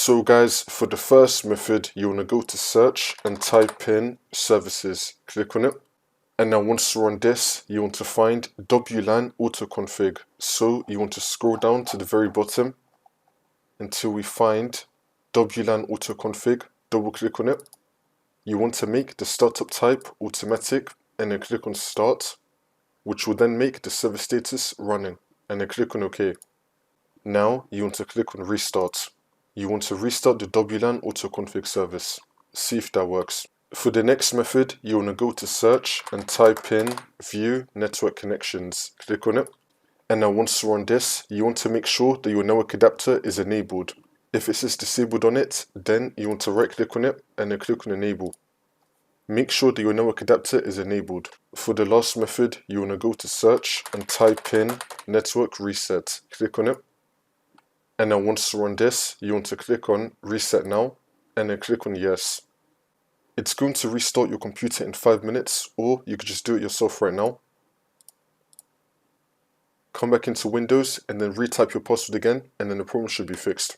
So guys, for the first method, you want to go to search and type in services. Click on it. And now once you're on this, you want to find WLAN autoconfig. So you want to scroll down to the very bottom until we find WLAN autoconfig. Double click on it. You want to make the startup type automatic and then click on start, which will then make the server status running, and then click on OK. Now you want to click on restart. You want to restart the WLAN autoconfig service. See if that works. For the next method, you want to go to search and type in view network connections. Click on it. And now once you're on this, you want to make sure that your network adapter is enabled. If it says disabled on it, then you want to right click on it and then click on enable. Make sure that your network adapter is enabled. For the last method, you want to go to search and type in network reset. Click on it. And now once you're on this, you want to click on reset now and then click on yes. It's going to restart your computer in 5 minutes, or you could just do it yourself right now. Come back into Windows and then retype your password again, and then the problem should be fixed.